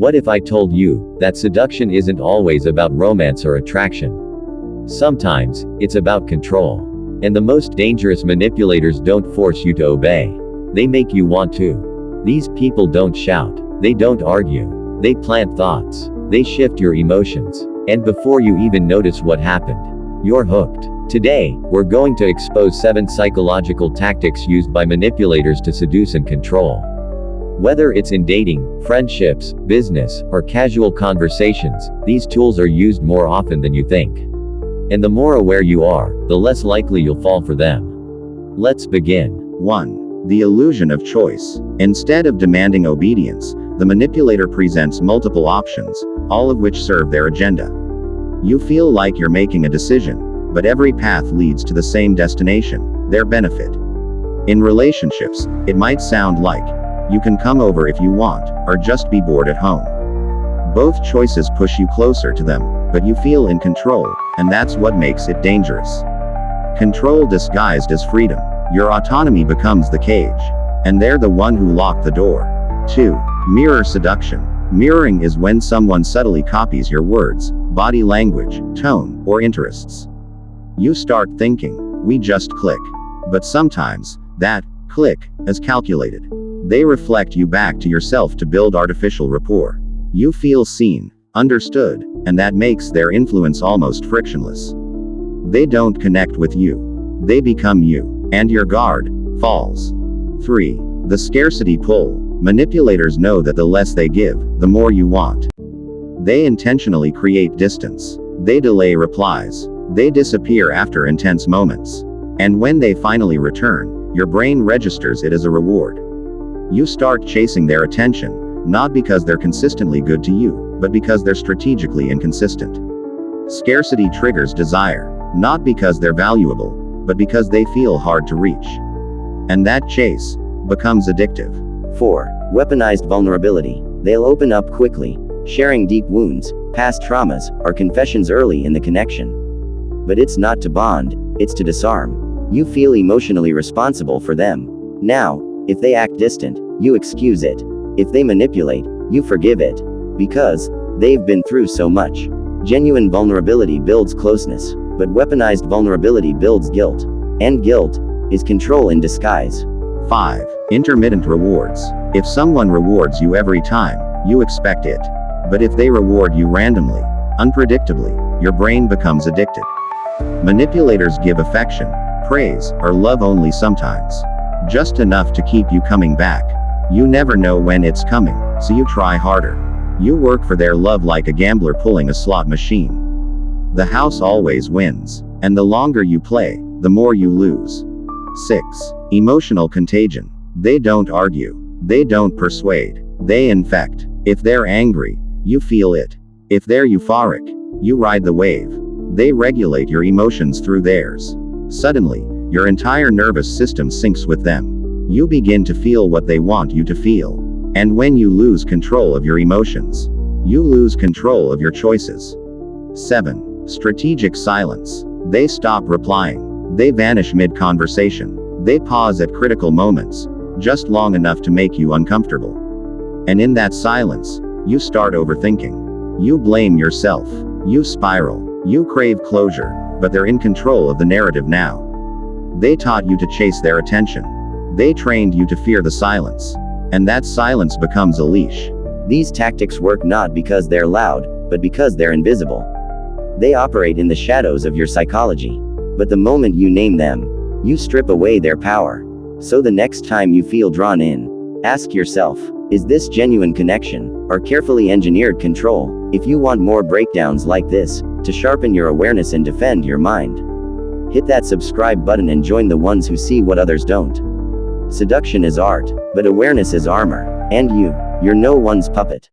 What if I told you that seduction isn't always about romance or attraction? Sometimes, it's about control. And the most dangerous manipulators don't force you to obey. They make you want to. These people don't shout. They don't argue. They plant thoughts. They shift your emotions. And before you even notice what happened, you're hooked. Today, we're going to expose 7 psychological tactics used by manipulators to seduce and control. Whether it's in dating, friendships, business, or casual conversations, these tools are used more often than you think. And the more aware you are, the less likely you'll fall for them. Let's begin. 1. The illusion of choice. Instead of demanding obedience, the manipulator presents multiple options, all of which serve their agenda. You feel like you're making a decision, but every path leads to the same destination, their benefit. In relationships, it might sound like, you can come over if you want, or just be bored at home. Both choices push you closer to them, but you feel in control, and that's what makes it dangerous. Control disguised as freedom. Your autonomy becomes the cage, and they're the one who locked the door. 2. Mirror seduction. Mirroring is when someone subtly copies your words, body language, tone, or interests. You start thinking, we just click. But sometimes, that click is calculated. They reflect you back to yourself to build artificial rapport. You feel seen, understood, and that makes their influence almost frictionless. They don't connect with you. They become you, and your guard falls. 3. The scarcity pull. Manipulators know that the less they give, the more you want. They intentionally create distance. They delay replies. They disappear after intense moments. And when they finally return, your brain registers it as a reward. You start chasing their attention, not because they're consistently good to you, but because they're strategically inconsistent. Scarcity triggers desire, not because they're valuable, but because they feel hard to reach. And that chase becomes addictive. 4. Weaponized vulnerability. They'll open up quickly, sharing deep wounds, past traumas, or confessions early in the connection. But it's not to bond, it's to disarm. You feel emotionally responsible for them. Now, if they act distant, you excuse it. If they manipulate, you forgive it. Because they've been through so much. Genuine vulnerability builds closeness, but weaponized vulnerability builds guilt. And guilt is control in disguise. 5. Intermittent rewards. If someone rewards you every time, you expect it. But if they reward you randomly, unpredictably, your brain becomes addicted. Manipulators give affection, praise, or love only sometimes. Just enough to keep you coming back. You never know when it's coming, so you try harder. You work for their love like a gambler pulling a slot machine. The house always wins, and the longer you play, the more you lose. 6. Emotional contagion. They don't argue. They don't persuade. They infect. If they're angry, you feel it. If they're euphoric, you ride the wave. They regulate your emotions through theirs. Suddenly, your entire nervous system syncs with them. You begin to feel what they want you to feel. And when you lose control of your emotions, you lose control of your choices. 7. Strategic silence. They stop replying. They vanish mid-conversation. They pause at critical moments, just long enough to make you uncomfortable. And in that silence, you start overthinking. You blame yourself. You spiral. You crave closure, but they're in control of the narrative now. They taught you to chase their attention. They trained you to fear the silence. And that silence becomes a leash. These tactics work not because they're loud, but because they're invisible. They operate in the shadows of your psychology. But the moment you name them, you strip away their power. So the next time you feel drawn in, ask yourself, is this genuine connection, or carefully engineered control? If you want more breakdowns like this, to sharpen your awareness and defend your mind, hit that subscribe button and join the ones who see what others don't. Seduction is art, but awareness is armor. And you're no one's puppet.